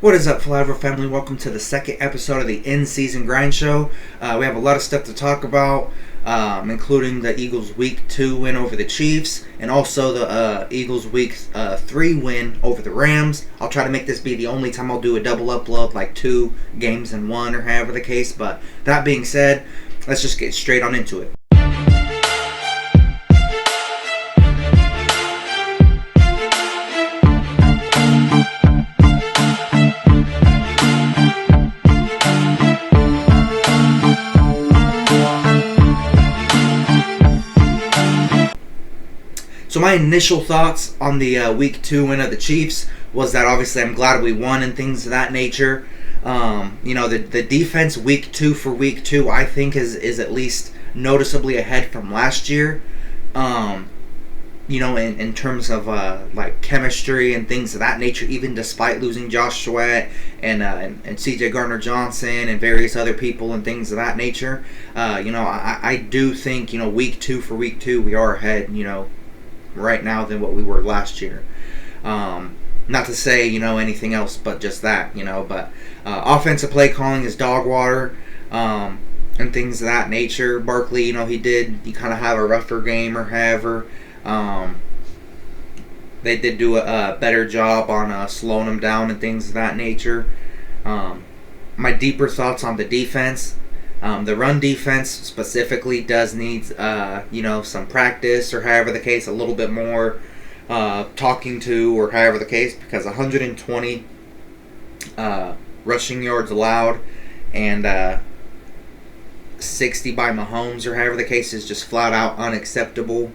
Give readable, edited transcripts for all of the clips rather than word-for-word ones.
What is up, Flyover family? Welcome to the second episode of the In-Season Grind Show. We have a lot of stuff to talk about, including the Eagles' Week 2 win over the Chiefs, and also the Eagles' Week 3 win over the Rams. I'll try to make this be the only time I'll do a double upload, like 2 games in one, or however the case. But that being said, let's just get straight on into it. So my initial thoughts on the Week 2 win of the Chiefs was that obviously I'm glad we won and things of that nature. The defense Week 2 for Week 2 I think is at least noticeably ahead from last year. In terms of like chemistry and things of that nature, even despite losing Josh Sweat and CJ Gardner-Johnson and various other people and things of that nature. I do think, Week 2 for Week 2 we are ahead, right now than what we were last year. Not to say, anything else but just that, but offensive play calling is dog water, and things of that nature. Barkley, he kind of have a rougher game or however. They did do a better job on slowing him down and things of that nature. My deeper thoughts on the defense. The run defense specifically does need, some practice or however the case, a little bit more talking to or however the case, because 120 rushing yards allowed and 60 by Mahomes or however the case is just flat out unacceptable.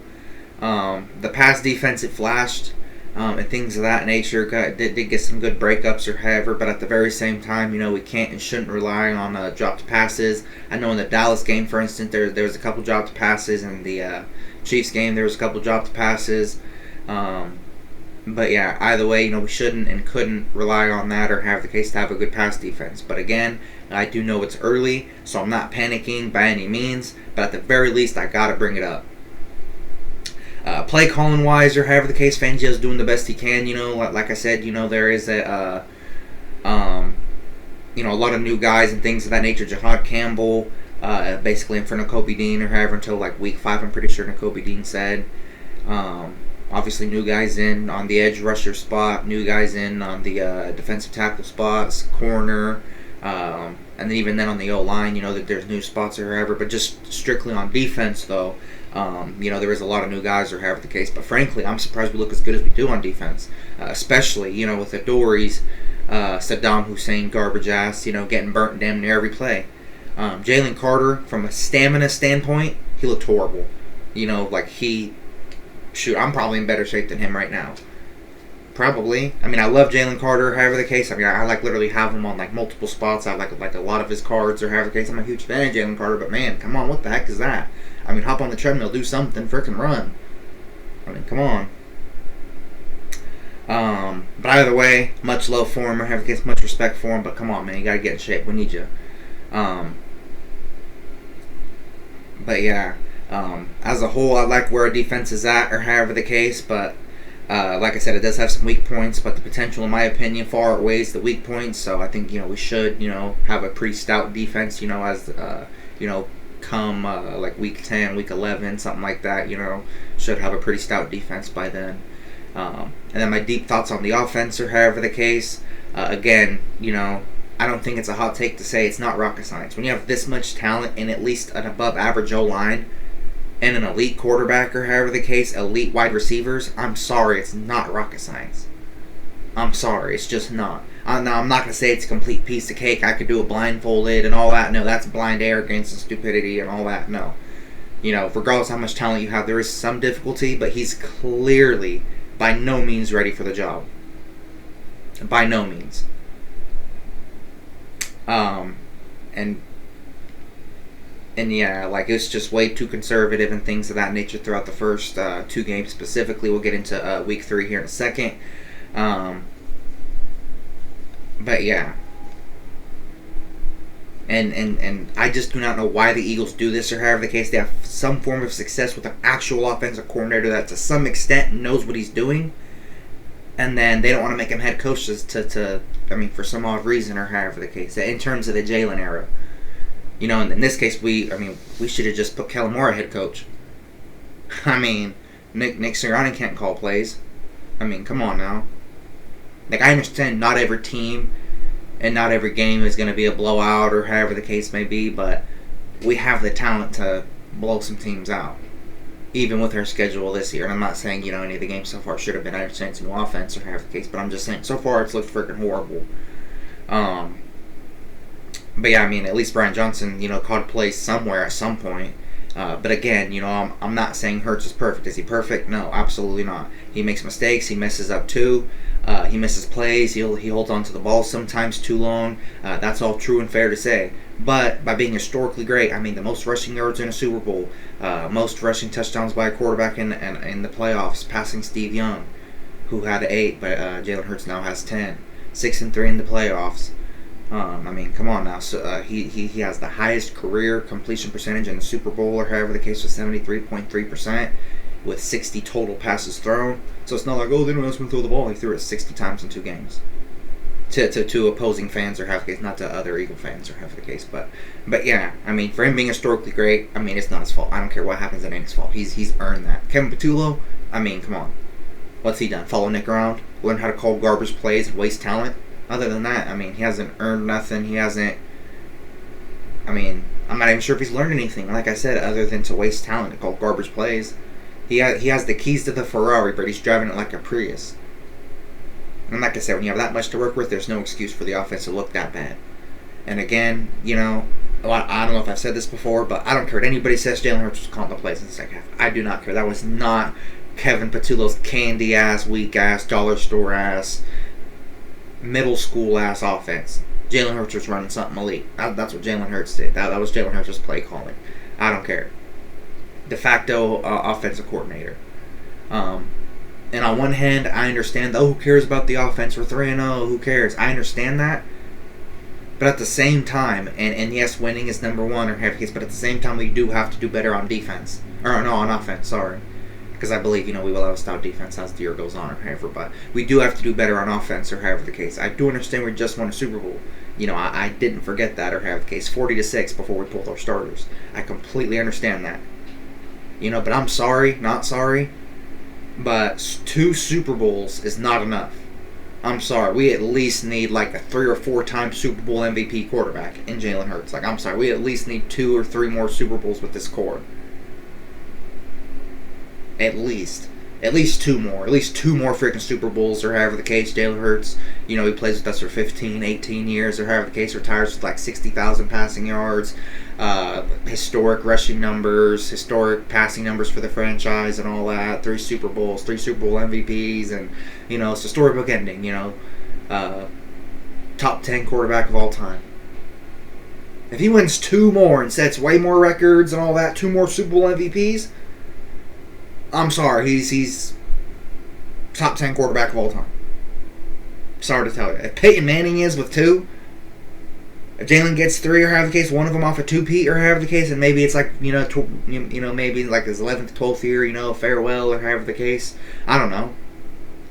The pass defense, it flashed. And things of that nature. Did get some good breakups or however, but at the very same time, we can't and shouldn't rely on dropped passes. I know in the Dallas game, for instance, there was a couple dropped passes. In the Chiefs game, there was a couple dropped passes. But yeah, either way, we shouldn't and couldn't rely on that or have the case to have a good pass defense. But again, I do know it's early, so I'm not panicking by any means, but at the very least, I gotta bring it up. Play calling wise or however the case, Fangio's doing the best he can. Like I said, there is a lot of new guys and things of that nature. Jahad Campbell, basically in front of Kobe Dean or however until like week 5. I'm pretty sure Kobe Dean said. Obviously, new guys in on the edge rusher spot, new guys in on the defensive tackle spots, corner, and then even then on the O line. That there's new spots or however, but just strictly on defense though. There is a lot of new guys or however the case, but frankly, I'm surprised we look as good as we do on defense, especially, with the Dories, Saddam Hussein garbage ass, getting burnt damn near every play. Jalen Carter, from a stamina standpoint, he looked horrible. I'm probably in better shape than him right now. Probably. I love Jalen Carter, however the case. I literally have him on multiple spots. I like a lot of his cards or however the case. I'm a huge fan of Jalen Carter, but man, come on, what the heck is that? Hop on the treadmill, do something, frickin' run. Come on. But either way, much love for him or however the case, much respect for him, but come on, man, you gotta get in shape. We need you. But yeah, as a whole, I like where our defense is at or however the case, but like I said, it does have some weak points, but the potential, in my opinion, far outweighs the weak points. So I think we should have a pretty stout defense. As come like week 10, week 11, something like that. Should have a pretty stout defense by then. And then my deep thoughts on the offense or however the case. Again, I don't think it's a hot take to say it's not rocket science. When you have this much talent and at least an above average O line and an elite quarterback or however the case, elite wide receivers, I'm sorry, it's not rocket science. I'm sorry, it's just not. Now, I'm not going to say it's a complete piece of cake. I could do it blindfolded and all that. No, that's blind arrogance and stupidity and all that. No. Regardless of how much talent you have, there is some difficulty, but he's clearly by no means ready for the job. By no means. And yeah, it's just way too conservative and things of that nature throughout the first 2 games specifically. We'll get into week 3 here in a second. But yeah. And I just do not know why the Eagles do this or however the case. They have some form of success with an actual offensive coordinator that to some extent knows what he's doing. and then they don't want to make him head coach for some odd reason or however the case. In terms of the Jalen era, and in this case, we should have just put Kellen Moore head coach. Nick Sirianni can't call plays. Come on now. Like, I understand not every team and not every game is going to be a blowout or however the case may be, but we have the talent to blow some teams out, even with our schedule this year. And I'm not saying, any of the games so far should have been. I understand it's new offense or however the case, but I'm just saying so far it's looked freaking horrible. But yeah, at least Brian Johnson, called plays somewhere at some point. But again, I'm not saying Hurts is perfect. Is he perfect? No, absolutely not. He makes mistakes. He messes up too. He misses plays. He holds on to the ball sometimes too long. That's all true and fair to say. But by being historically great, the most rushing yards in a Super Bowl, most rushing touchdowns by a quarterback in the playoffs, passing Steve Young, who had 8, but Jalen Hurts now has 10. 6-3 in the playoffs. Come on now. So he has the highest career completion percentage in the Super Bowl, or however the case was, 73.3%, with 60 total passes thrown. So it's not like, they don't ask him to throw the ball. He threw it 60 times in 2 games. To opposing fans or half the case, not to other Eagle fans or half the case, but yeah, for him being historically great, it's not his fault. I don't care what happens, it ain't his fault. He's earned that. Kevin Patullo, come on, what's he done? Follow Nick around, learn how to call garbage plays, and waste talent. Other than that, he hasn't earned nothing. He hasn't. I'm not even sure if he's learned anything. Like I said, other than to waste talent and call garbage plays. He has the keys to the Ferrari, but he's driving it like a Prius. And like I said, when you have that much to work with, there's no excuse for the offense to look that bad. And again, I don't know if I've said this before, but I don't care what anybody says. Jalen Hurts was calling the plays in the second half. I do not care. That was not Kevin Patullo's candy ass, weak ass, dollar store ass, middle school ass offense. Jalen Hurts was running something elite. That's what Jalen Hurts did. That was Jalen Hurts' play calling. I don't care. De facto offensive coordinator. And on one hand, I understand, who cares about the offense? We're 3-0, who cares? I understand that. But at the same time, and yes, winning is number one or half case, but at the same time, we do have to do better on defense. Or no, on offense, sorry. Because I believe, we will have a stout defense as the year goes on or however, but we do have to do better on offense or however the case. I do understand we just won a Super Bowl. I didn't forget that or however the case. 40-6 before we pulled our starters. I completely understand that. But I'm sorry, not sorry. But 2 Super Bowls is not enough. I'm sorry. We at least need like a 3 or 4 time Super Bowl MVP quarterback in Jalen Hurts. I'm sorry. We at least need 2 or 3 more Super Bowls with this core. At least 2 more. At least 2 more freaking Super Bowls or however the case. Jalen Hurts, he plays with us for 15, 18 years or however the case. Retires with like 60,000 passing yards. Historic rushing numbers, historic passing numbers for the franchise and all that. 3 Super Bowls, 3 Super Bowl MVPs, and it's a storybook ending. Top 10 quarterback of all time. If he wins 2 more and sets way more records and all that, 2 more Super Bowl MVPs, I'm sorry, he's top 10 quarterback of all time. Sorry to tell you. If Peyton Manning is with 2. If Jalen gets 3 or however the case, one of them off a 2-peat or however the case, and maybe it's like, maybe like his 11th, 12th year, farewell or however the case. I don't know.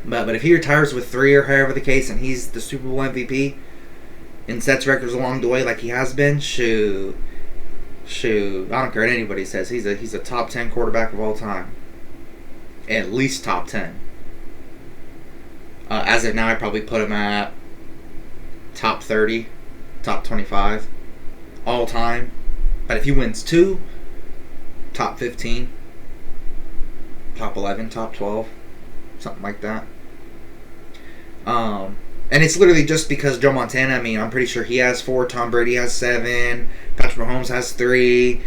But if he retires with 3 or however the case and he's the Super Bowl MVP and sets records along the way like he has been, shoot. I don't care what anybody says. He's a top 10 quarterback of all time. At least top 10. As of now, I probably put him at top 30. Top 25 all time. But if he wins 2, top 15, top 11, top 12, something like that. And it's literally just because Joe Montana, I'm pretty sure he has 4, Tom Brady has 7, Patrick Mahomes has 3.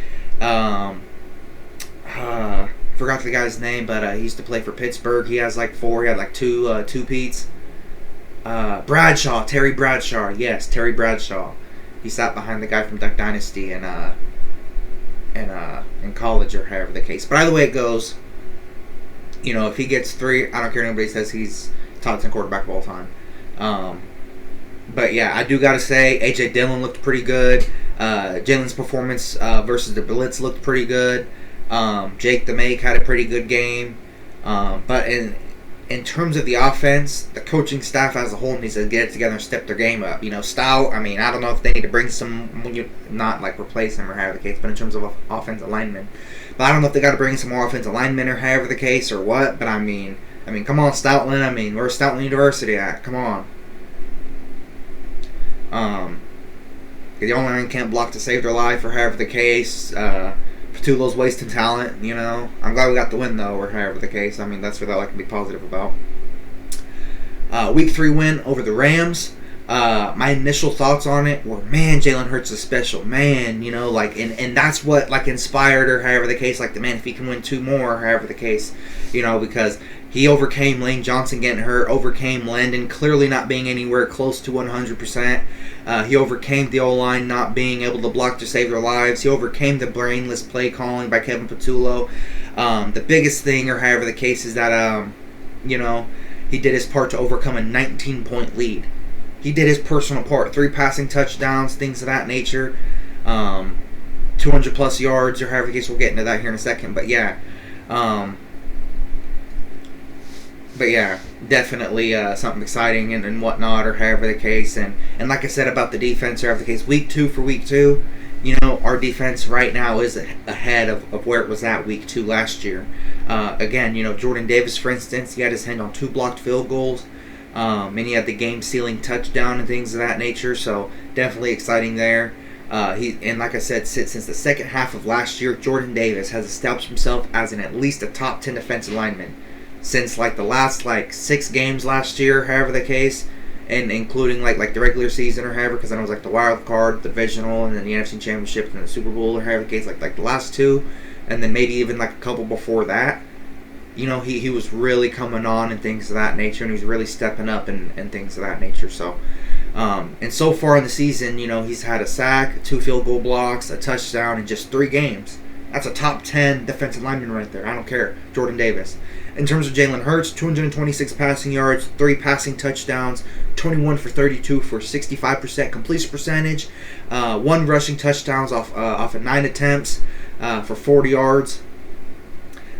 Forgot the guy's name, but he used to play for Pittsburgh. He has like 4. He had like 2 peats. Bradshaw, Terry Bradshaw. Yes, Terry Bradshaw. He sat behind the guy from Duck Dynasty in college or however the case. But either way it goes, if he gets 3, I don't care what anybody says, he's top 10 quarterback of all time. But yeah, I do gotta say, A.J. Dillon looked pretty good. Jalen's performance versus the Blitz looked pretty good. Jake the Make had a pretty good game. But in in terms of the offense, the coaching staff as a whole needs to get it together and step their game up. Stout, I don't know if they need to bring some, not like replace him or however the case, but in terms of offensive linemen. But I don't know if they got to bring some more offensive linemen or however the case or what, but I mean, come on, Stoutland. Where's Stoutland University at? Come on. The O-line can't block to save their life or however the case. Patulo's wasting talent, I'm glad we got the win, though, or however the case. That's what I can be positive about. Week 3 win over the Rams. My initial thoughts on it were, man, Jalen Hurts is special. Man, and that's what, inspired or however the case, if he can win 2 more or however the case, because he overcame Lane Johnson getting hurt, overcame Landon clearly not being anywhere close to 100%. He overcame the O-line not being able to block to save their lives. He overcame the brainless play calling by Kevin Patulo. The biggest thing, or however the case, is that, he did his part to overcome a 19-point lead. He did his personal part. 3 passing touchdowns, things of that nature. 200-plus yards, or however the case. We'll get into that here in a second. But yeah. Definitely something exciting and whatnot, or however the case. And like I said about the defense, or however the case, week 2, our defense right now is ahead of where it was at week 2 last year. Again, Jordan Davis, for instance, he had his hand on 2 blocked field goals. And he had the game-sealing touchdown and things of that nature. So definitely exciting there. And like I said, since the second half of last year, Jordan Davis has established himself as at least a top 10 defensive lineman. Since the last 6 games last year, however the case, and including the regular season or however, because I know it was the wild card, the divisional, and then the NFC Championship and the Super Bowl or however the case, the last 2, and then maybe even a couple before that. He was really coming on and things of that nature, and he was really stepping up and things of that nature. So, and so far in the season, he's had a sack, 2 field goal blocks, a touchdown in just 3 games. That's a top 10 defensive lineman right there. I don't care. Jordan Davis. In terms of Jalen Hurts, 226 passing yards, 3 passing touchdowns, 21 for 32 for 65% completion percentage, 1 rushing touchdowns off of 9 attempts for 40 yards,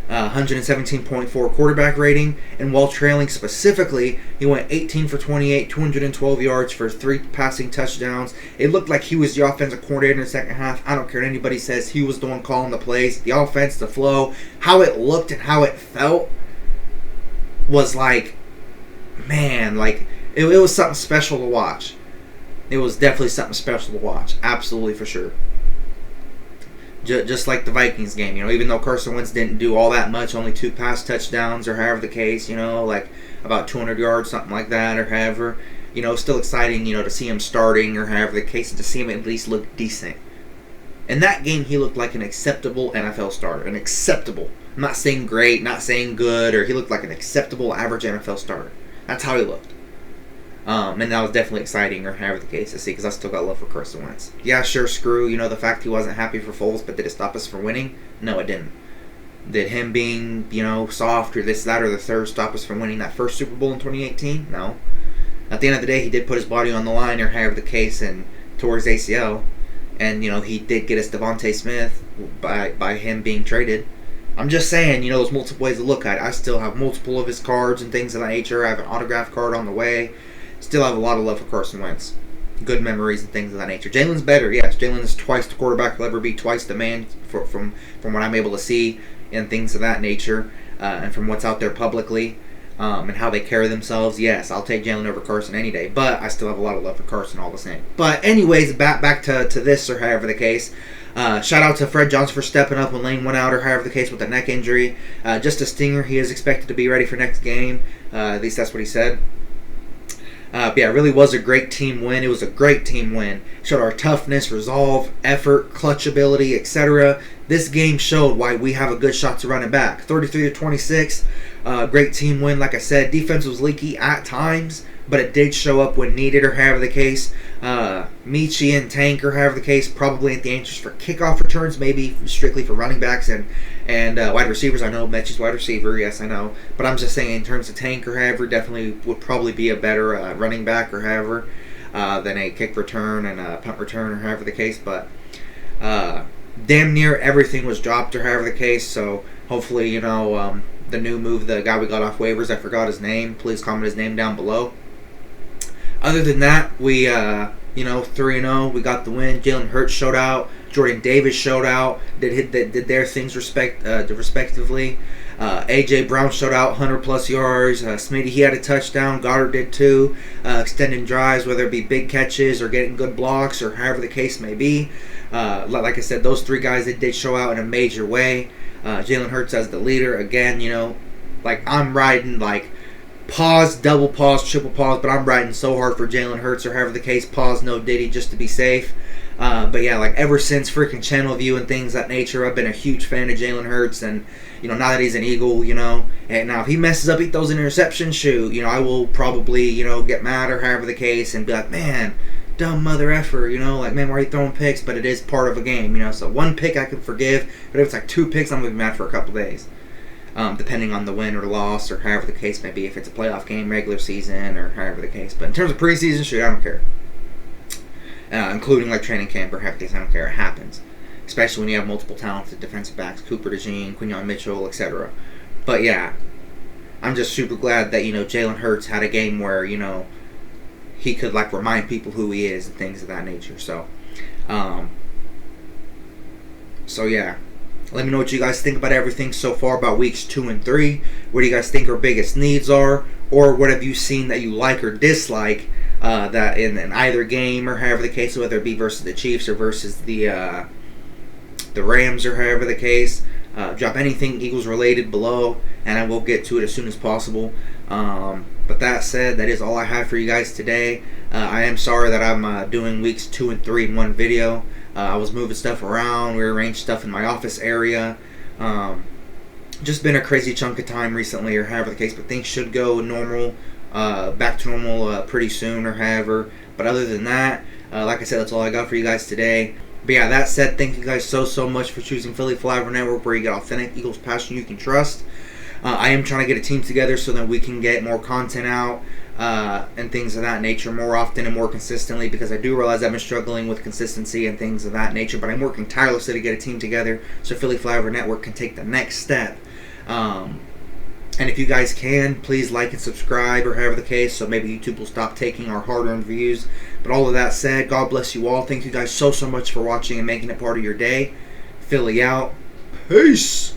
117.4 quarterback rating, and while trailing specifically, he went 18 for 28, 212 yards for 3 passing touchdowns. It looked like he was the offensive coordinator in the second half. I don't care what anybody says. He was the one calling the plays. The offense, the flow, how it looked and how it felt was man, it was something special to watch. It was definitely something special to watch. Absolutely, for sure. Just like the Vikings game, even though Carson Wentz didn't do all that much, only 2 pass touchdowns or however the case, about 200 yards, something like that, or however, still exciting, to see him starting or however the case, and to see him at least look decent. In that game, he looked like an acceptable NFL starter. An acceptable. I'm not saying great, not saying good, or he looked like an acceptable average NFL starter. That's how he looked. And that was definitely exciting, or however the case to see, because I still got love for Carson Wentz. Yeah, sure, screw, the fact he wasn't happy for Foles, but did it stop us from winning? No, it didn't. Did him being, soft, or this, that, or the third stop us from winning that first Super Bowl in 2018? No. At the end of the day, he did put his body on the line, or however the case, and tore his ACL. And, he did get us Devontae Smith by him being traded. I'm just saying, there's multiple ways to look at it. I still have multiple of his cards and things of that nature. I have an autograph card on the way. Still have a lot of love for Carson Wentz. Good memories and things of that nature. Jalen's better, yes. Jalen is twice the quarterback will ever be, twice the man from what I'm able to see and things of that nature, and from what's out there publicly, and how they carry themselves. Yes, I'll take Jalen over Carson any day, but I still have a lot of love for Carson all the same. But anyways, back to this, or however the case. Shout out to Fred Johnson for stepping up when Lane went out, or however the case, with the neck injury. Just a stinger. He is expected to be ready for next game. At least that's what he said. But yeah, it really was a great team win. It was a great team win. Showed our toughness, resolve, effort, clutch ability, etc. This game showed why we have a good shot to run it back. 33-26. Great team win. Like I said, defense was leaky at times, but it did show up when needed, or however the case. Michi and Tank, or however the case, probably at the answers for kickoff returns, maybe strictly for running backs and wide receivers. I know Mechie's wide receiver, yes, I know. But I'm just saying, in terms of Tank, or however, definitely would probably be a better running back, or however, than a kick return and a punt return, or however the case. But damn near everything was dropped, or however the case. So hopefully, the new move, the guy we got off waivers. I forgot his name. Please comment his name down below. Other than that, we 3-0. We got the win. Jalen Hurts showed out. Jordan Davis showed out. Did their things respectively. AJ Brown showed out, 100+ yards. Smitty, he had a touchdown. Goddard did too. Extending drives, whether it be big catches or getting good blocks or however the case may be. Like I said, those three guys, they did show out in a major way. Jalen Hurts as the leader. Again, I'm riding pause, double pause, triple pause, but I'm riding so hard for Jalen Hurts or however the case. Pause, no Diddy, just to be safe. But yeah, ever since freaking Channel View and things of that nature, I've been a huge fan of Jalen Hurts. And now that he's an Eagle, and now if he messes up, he throws an interception, I will probably get mad or however the case and be like, man, dumb mother effer, man, why are you throwing picks? But it is part of a game, so one pick I can forgive, but if it's 2 picks, I'm gonna be mad for a couple days. Depending on the win or loss or however the case may be, if it's a playoff game, regular season, or however the case. But in terms of preseason, I don't care. Including training camp or half days, I don't care. It happens, especially when you have multiple talented defensive backs, Cooper DeJean, Quinyon Mitchell, etc. But yeah, I'm just super glad that Jalen Hurts had a game where he could remind people who he is and things of that nature. So yeah. Let me know what you guys think about everything so far about weeks 2 and 3. What do you guys think our biggest needs are? Or what have you seen that you like or dislike that in either game or however the case, whether it be versus the Chiefs or versus the Rams or however the case. Drop anything Eagles related below and I will get to it as soon as possible. But that said, that is all I have for you guys today. I am sorry that I'm doing weeks 2 and 3 in one video. I was moving stuff around, rearranged stuff in my office area. Just been a crazy chunk of time recently, or however the case, but things should go normal, back to normal pretty soon, or however. But other than that, like I said, that's all I got for you guys today. But yeah, that said, thank you guys so much for choosing Philly Flyover Network, where you get authentic Eagles passion you can trust. I am trying to get a team together so that we can get more content out and things of that nature more often and more consistently, because I do realize I've been struggling with consistency and things of that nature, but I'm working tirelessly to get a team together so Philly Flyover Network can take the next step. And if you guys can, please like and subscribe or however the case, so maybe YouTube will stop taking our hard-earned views. But all of that said, God bless you all. Thank you guys so much for watching and making it part of your day. Philly out. Peace.